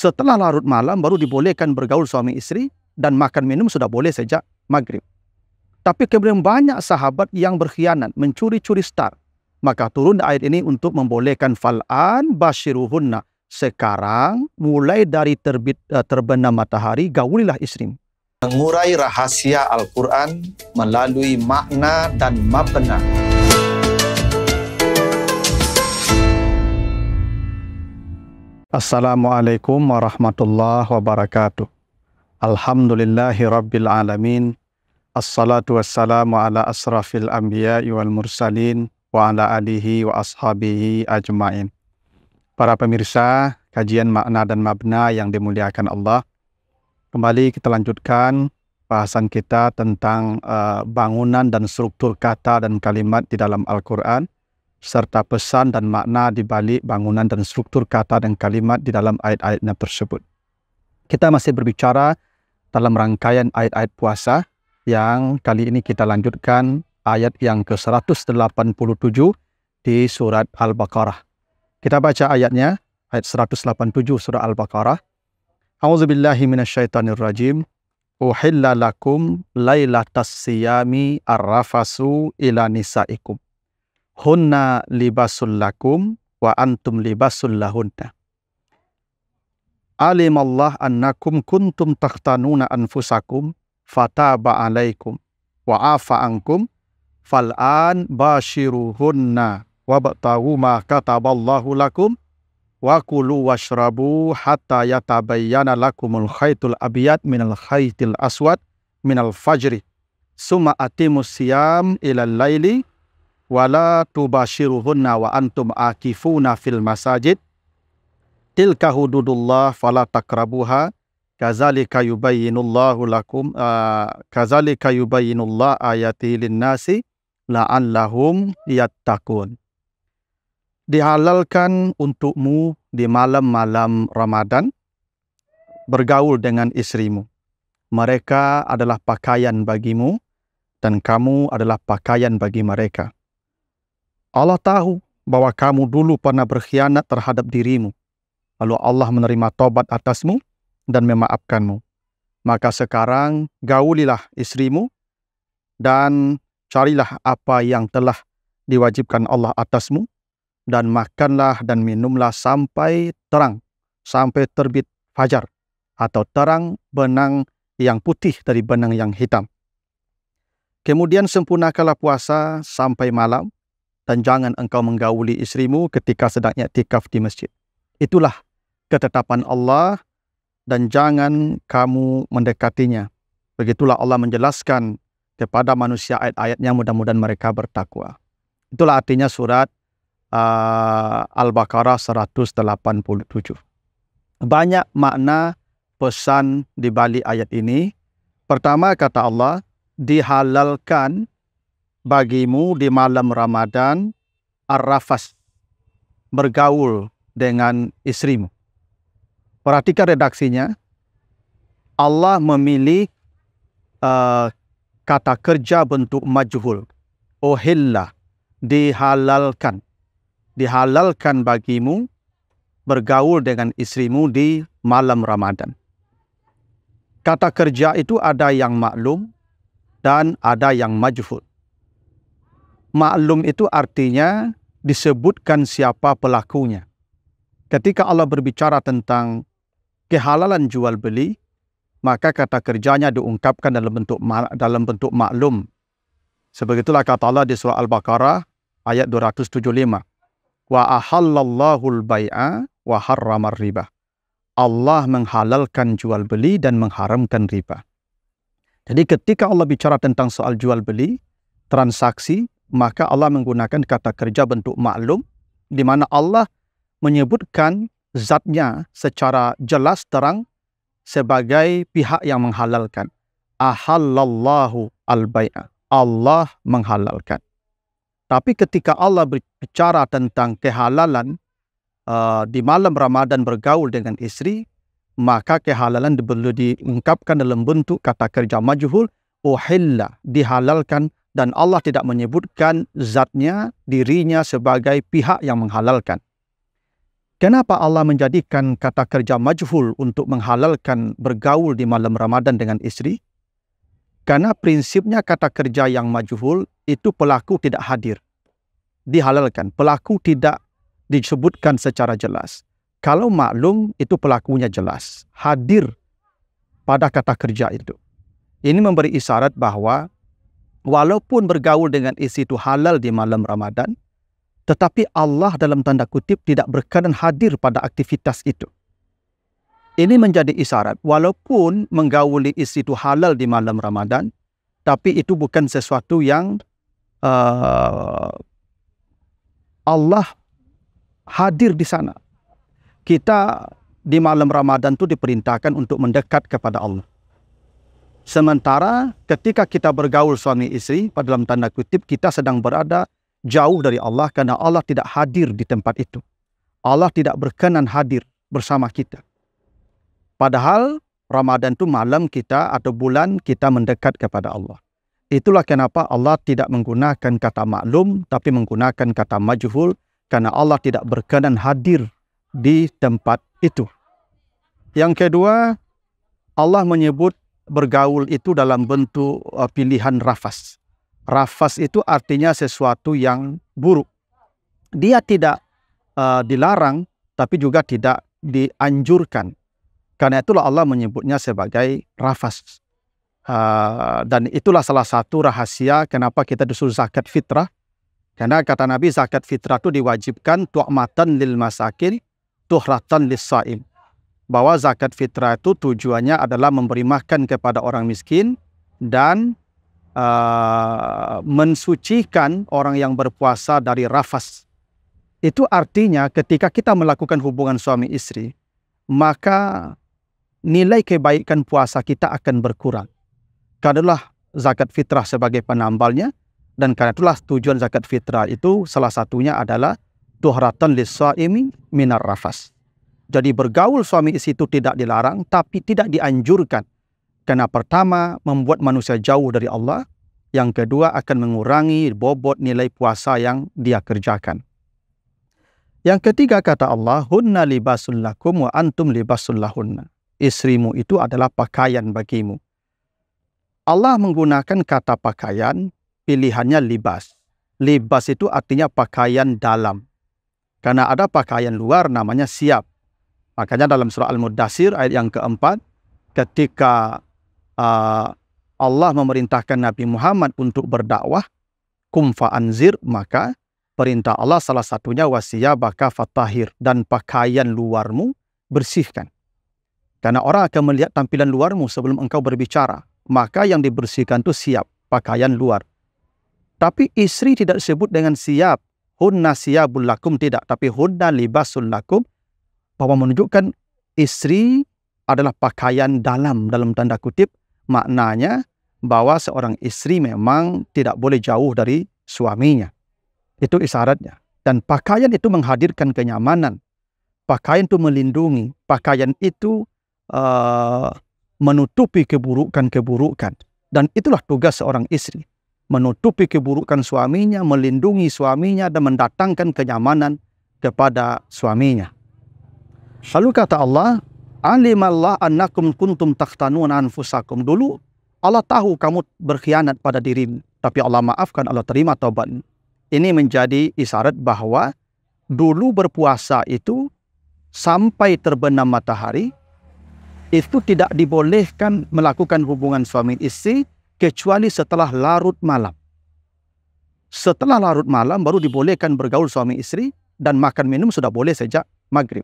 Setelah larut malam baru dibolehkan bergaul suami istri, dan makan minum sudah boleh sejak maghrib. Tapi kemudian banyak sahabat yang berkhianat, mencuri-curi star. Maka turun ayat ini untuk membolehkan fal'an basyiruhunna. Sekarang mulai dari terbenam matahari, gaulilah istrimu. Mengurai rahasia Al-Quran melalui makna dan mabna. Assalamualaikum warahmatullahi wabarakatuh. Alhamdulillahi rabbil alamin. Assalatu wassalamu ala asrafil anbiya'i wal mursalin wa ala alihi wa ashabihi ajma'in. Para pemirsa, kajian makna dan mabna yang dimuliakan Allah. Kembali kita lanjutkan bahasan kita tentang bangunan dan struktur kata dan kalimat di dalam Al-Quran, serta pesan dan makna di balik bangunan dan struktur kata dan kalimat di dalam ayat-ayatnya tersebut. Kita masih berbicara dalam rangkaian ayat-ayat puasa, yang kali ini kita lanjutkan ayat yang ke-187 di surat Al-Baqarah. Kita baca ayatnya, ayat 187 surah Al-Baqarah. A'udzubillahi minasyaitonirrajim. Uhilla lakum lailatas siyami arrafasu ila nisaikum. Hunna libasul lakum wa antum libasul lahunna. Alimallah annakum kuntum takhtanuna anfusakum fataba alaikum wa afa ankum fal'an bashiruhunna wabtaghu ma kataballahu lakum wa kulu washrabu hatta yatabayyana lakumul khaytul abyad minal khaytil aswad minal fajri summa atimus siyam ilal laili wala tubashiruhunna wa antum akifuna fil masajid tilka hududullah fala takrabuha kazalika yubayyinullahu lakum kazalika yubayyinullahu ayati linnasi la'allahum yattaqun. Dihalalkan untukmu di malam-malam Ramadan bergaul dengan istrimu. Mereka adalah pakaian bagimu dan kamu adalah pakaian bagi mereka. Allah tahu bahwa kamu dulu pernah berkhianat terhadap dirimu. Lalu Allah menerima taubat atasmu dan memaafkanmu. Maka sekarang gaulilah istrimu dan carilah apa yang telah diwajibkan Allah atasmu, dan makanlah dan minumlah sampai terang, sampai terbit fajar, atau terang benang yang putih dari benang yang hitam. Kemudian sempurnakanlah puasa sampai malam, dan jangan engkau menggauli istrimu ketika sedang i'tikaf di masjid. Itulah ketetapan Allah, dan jangan kamu mendekatinya. Begitulah Allah menjelaskan kepada manusia ayat-ayatnya, mudah-mudahan mereka bertakwa. Itulah artinya surat Al-Baqarah 187. Banyak makna pesan di balik ayat ini. Pertama, kata Allah, dihalalkan bagimu di malam Ramadan ar-rafas, bergaul dengan istrimu. Perhatikan redaksinya. Allah memilih kata kerja bentuk majhul. Uhilla, dihalalkan. Dihalalkan bagimu bergaul dengan istrimu di malam Ramadan. Kata kerja itu ada yang maklum dan ada yang majhul. Maklum itu artinya disebutkan siapa pelakunya. Ketika Allah berbicara tentang kehalalan jual beli, maka kata kerjanya diungkapkan dalam bentuk maklum. Sebegitulah kata Allah di surah Al-Baqarah ayat 275. Wa ahallallahu al-bai'a wa harramar riba. Allah menghalalkan jual beli dan mengharamkan riba. Jadi ketika Allah bicara tentang soal jual beli, transaksi, maka Allah menggunakan kata kerja bentuk maklum, di mana Allah menyebutkan zatnya secara jelas terang sebagai pihak yang menghalalkan. Ahallallahu al-bai'a. Allah menghalalkan. Tapi ketika Allah berbicara tentang kehalalan di malam Ramadan bergaul dengan istri, maka kehalalan perlu diungkapkan dalam bentuk kata kerja majhul, uhilla, dihalalkan, dan Allah tidak menyebutkan zatnya, dirinya sebagai pihak yang menghalalkan. Kenapa Allah menjadikan kata kerja majhul untuk menghalalkan bergaul di malam Ramadan dengan istri? Karena prinsipnya kata kerja yang majhul itu pelaku tidak hadir. Dihalalkan. Pelaku tidak disebutkan secara jelas. Kalau maklum itu pelakunya jelas. Hadir pada kata kerja itu. Ini memberi isyarat bahwa walaupun bergaul dengan istri itu halal di malam Ramadan, tetapi Allah dalam tanda kutip tidak berkenan hadir pada aktivitas itu. Ini menjadi isyarat, walaupun menggauli istri itu halal di malam Ramadan, tapi itu bukan sesuatu yang Allah hadir di sana. Kita di malam Ramadan itu diperintahkan untuk mendekat kepada Allah. Sementara ketika kita bergaul suami istri, pada dalam tanda kutip kita sedang berada jauh dari Allah karena Allah tidak hadir di tempat itu. Allah tidak berkenan hadir bersama kita. Padahal Ramadan itu malam kita atau bulan kita mendekat kepada Allah. Itulah kenapa Allah tidak menggunakan kata maklum tapi menggunakan kata majhul karena Allah tidak berkenan hadir di tempat itu. Yang kedua, Allah menyebut bergaul itu dalam bentuk pilihan rafas. Rafas itu artinya sesuatu yang buruk. Dia tidak dilarang, tapi juga tidak dianjurkan. Karena itulah Allah menyebutnya sebagai rafas. Dan itulah salah satu rahasia kenapa kita disuruh zakat fitrah. Karena kata Nabi, zakat fitrah itu diwajibkan tu'matan lil masakin, tuhratan lis saim. Bahwa zakat fitrah itu tujuannya adalah memberi makan kepada orang miskin dan mensucikan orang yang berpuasa dari rafas. Itu artinya ketika kita melakukan hubungan suami istri, maka nilai kebaikan puasa kita akan berkurang. Karena zakat fitrah sebagai penambalnya, dan karena itulah tujuan zakat fitrah itu salah satunya adalah tuhratan lis-shaimi minar rafas. Jadi bergaul suami istri itu tidak dilarang, tapi tidak dianjurkan. Karena pertama, membuat manusia jauh dari Allah. Yang kedua, akan mengurangi bobot nilai puasa yang dia kerjakan. Yang ketiga, kata Allah, hunna libasul lakum wa antum libasul lahunna. Istrimu itu adalah pakaian bagimu. Allah menggunakan kata pakaian, pilihannya libas. Libas itu artinya pakaian dalam. Karena ada pakaian luar namanya siap. Makanya dalam surah Al-Muddathir ayat yang keempat, ketika Allah memerintahkan Nabi Muhammad untuk berdakwah, kum fa'anzir, maka perintah Allah salah satunya wasiyabaka fatahir, dan pakaian luarmu bersihkan. Karena orang akan melihat tampilan luarmu sebelum engkau berbicara. Maka yang dibersihkan itu siap, pakaian luar. Tapi istri tidak disebut dengan siap. Hunna siyabul lakum, tidak. Tapi hunna libasul lakum. Bahwa menunjukkan istri adalah pakaian dalam tanda kutip. Maknanya bahwa seorang istri memang tidak boleh jauh dari suaminya. Itu isyaratnya. Dan pakaian itu menghadirkan kenyamanan. Pakaian itu melindungi. Pakaian itu menutupi keburukan-keburukan. Dan itulah tugas seorang istri. Menutupi keburukan suaminya, melindungi suaminya, dan mendatangkan kenyamanan kepada suaminya. Lalu kata Allah, alimallah annakum kuntum takhtanuna anfusakum. Dulu Allah tahu kamu berkhianat pada dirimu, tapi Allah maafkan, Allah terima taubat. Ini menjadi isyarat bahwa dulu berpuasa itu sampai terbenam matahari, itu tidak dibolehkan melakukan hubungan suami istri kecuali setelah larut malam. Setelah larut malam baru dibolehkan bergaul suami istri, dan makan minum sudah boleh sejak maghrib.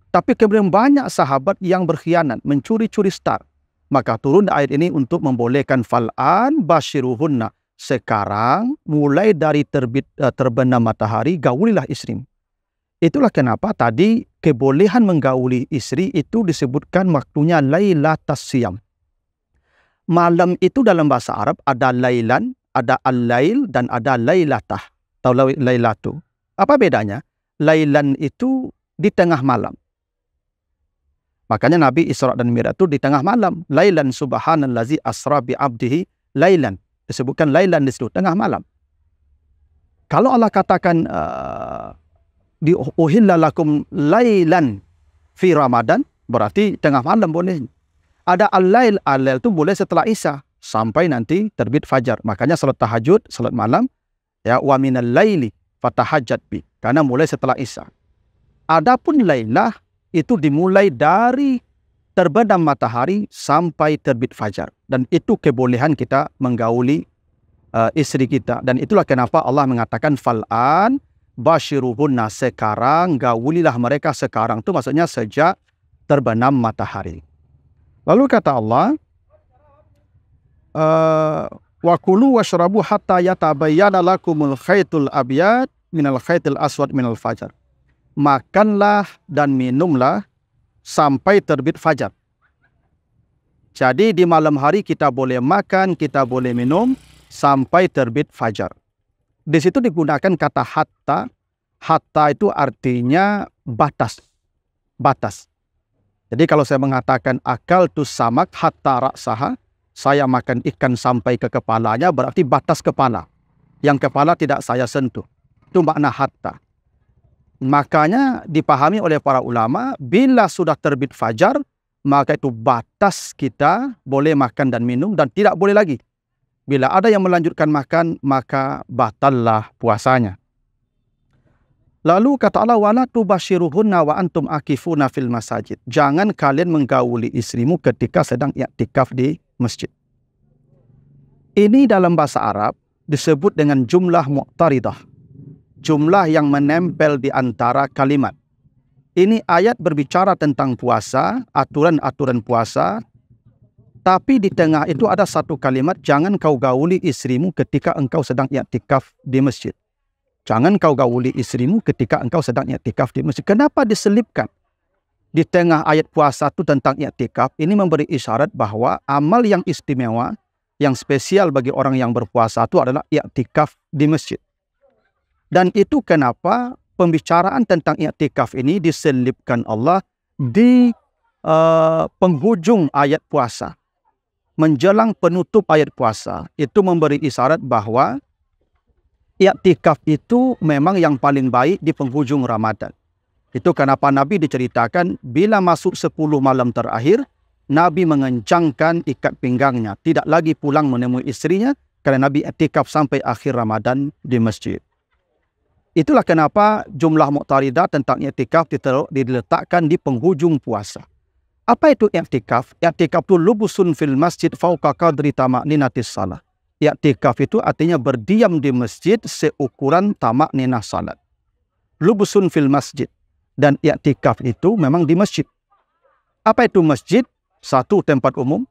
Tapi kemudian banyak sahabat yang berkhianat, mencuri-curi star. Maka turun ayat ini untuk membolehkan fal'an basyiruhunna. Sekarang mulai dari terbenam matahari, gaulilah istrimu. Itulah kenapa tadi kebolehan menggauli istri itu disebutkan waktunya lailatas siyam. Malam itu dalam bahasa Arab ada lailan, ada al-lail, dan ada lailatah atau lailatu. Apa bedanya? Lailan itu di tengah malam. Makanya Nabi Isra dan Mi'raj itu di tengah malam. Lailan subhanallazi asra bi abdihi lailan. Disebutkan lailan di situ, tengah malam. Kalau Allah katakan Di uhilla lakum lailan fi Ramadan, berarti tengah malam boleh. Ada al-lail, al-lail itu boleh setelah Isya sampai nanti terbit fajar. Makanya salat tahajud, salat malam, ya, wa minal laili fatahajjat bi, karena mulai setelah Isya. Adapun lailah itu dimulai dari terbenam matahari sampai terbit fajar, dan itu kebolehan kita menggauli istri kita. Dan itulah kenapa Allah mengatakan fal'an basyiruhunna, sekarang gaulilah mereka sekarang, itu maksudnya sejak terbenam matahari. Lalu kata Allah, wa kulu washrabu hatta yatabayyana lakumul khaitul abyad minal khaitil aswad minal fajar. Makanlah dan minumlah sampai terbit fajar. Jadi di malam hari kita boleh makan, kita boleh minum sampai terbit fajar. Di situ digunakan kata hatta. Hatta itu artinya batas. Batas. Jadi kalau saya mengatakan akal tu samak hatta raksaha, saya makan ikan sampai ke kepalanya, berarti batas kepala. Yang kepala tidak saya sentuh. Itu makna hatta. Makanya dipahami oleh para ulama, bila sudah terbit fajar, maka itu batas kita boleh makan dan minum, dan tidak boleh lagi. Bila ada yang melanjutkan makan, maka batallah puasanya. Lalu kata Allah, wala tubashiruhunna wa antum akifuna fil masajid. Jangan kalian menggauli istrimu ketika sedang i'tikaf di masjid. Ini dalam bahasa Arab disebut dengan jumlah mu'taridah. Jumlah yang menempel di antara kalimat. Ini ayat berbicara tentang puasa, aturan-aturan puasa. Tapi di tengah itu ada satu kalimat, jangan kau gauli istrimu ketika engkau sedang i'tikaf di masjid. Jangan kau gauli istrimu ketika engkau sedang i'tikaf di masjid. Kenapa diselipkan di tengah ayat puasa itu tentang i'tikaf? Ini memberi isyarat bahwa amal yang istimewa, yang spesial bagi orang yang berpuasa itu adalah i'tikaf di masjid. Dan itu kenapa pembicaraan tentang i'tikaf ini diselipkan Allah di penghujung ayat puasa. Menjelang penutup ayat puasa, itu memberi isyarat bahwa i'tikaf itu memang yang paling baik di penghujung Ramadan. Itu kenapa Nabi diceritakan bila masuk 10 malam terakhir, Nabi mengencangkan ikat pinggangnya, tidak lagi pulang menemui istrinya, karena Nabi i'tikaf sampai akhir Ramadan di masjid. Itulah kenapa jumlah muqtaridah tentang i'tikaf diletakkan di penghujung puasa. Apa itu i'tikaf? I'tikaf itu lubusun fil masjid fauqa qadri tama'ninatis salah. I'tikaf itu artinya berdiam di masjid seukuran tama'ninah salat. Lubusun fil masjid. Dan i'tikaf itu memang di masjid. Apa itu masjid? Satu, tempat umum.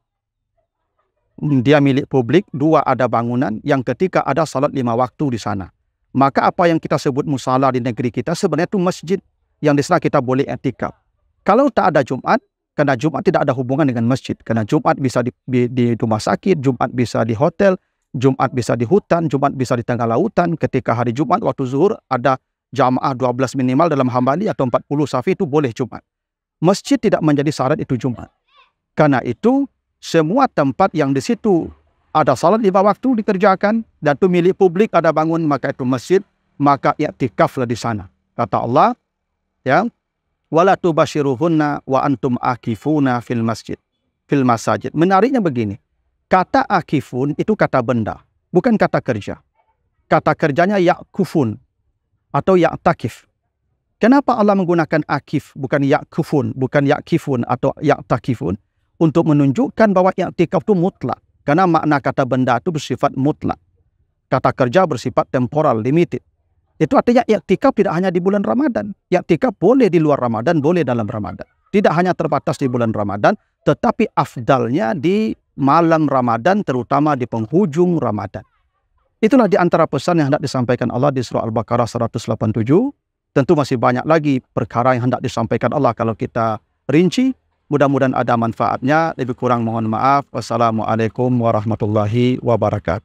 Dia milik publik. Dua, ada bangunan. Yang ketiga, ada salat 5 waktu di sana. Maka apa yang kita sebut musala di negeri kita sebenarnya itu masjid. Yang di sana kita boleh i'tikaf. Kalau tak ada Jumat, karena Jumat tidak ada hubungan dengan masjid. Karena Jumat bisa di rumah sakit, Jumat bisa di hotel, Jumat bisa di hutan, Jumat bisa di tengah lautan. Ketika hari Jumat, waktu zuhur, ada jamaah 12 minimal dalam Hambali atau 40 safi, itu boleh Jumat. Masjid tidak menjadi syarat itu Jumat. Karena itu, semua tempat yang di situ ada salat 5 waktu dikerjakan, dan itu milik publik, ada bangun, maka itu masjid, maka i'tikaflah di sana. Kata Allah, ya, wala tubashiruhunna wa antum akifuna fil masjid, fil masajid. Menariknya begini, kata akifun itu kata benda, bukan kata kerja. Kata kerjanya ya'kufun atau ya'takif. Kenapa Allah menggunakan akif, bukan ya'kufun, bukan ya'kifun atau ya'takifun? Untuk menunjukkan bahwa i'tikaf itu mutlak. Karena makna kata benda itu bersifat mutlak. Kata kerja bersifat temporal, limited. Itu artinya i'tikaf tidak hanya di bulan Ramadan. I'tikaf boleh di luar Ramadan, boleh dalam Ramadan. Tidak hanya terbatas di bulan Ramadan, tetapi afdalnya di malam Ramadan, terutama di penghujung Ramadan. Itulah di antara pesan yang hendak disampaikan Allah di surah Al-Baqarah 187. Tentu masih banyak lagi perkara yang hendak disampaikan Allah kalau kita rinci. Mudah-mudahan ada manfaatnya. Lebih kurang mohon maaf. Wassalamualaikum warahmatullahi wabarakatuh.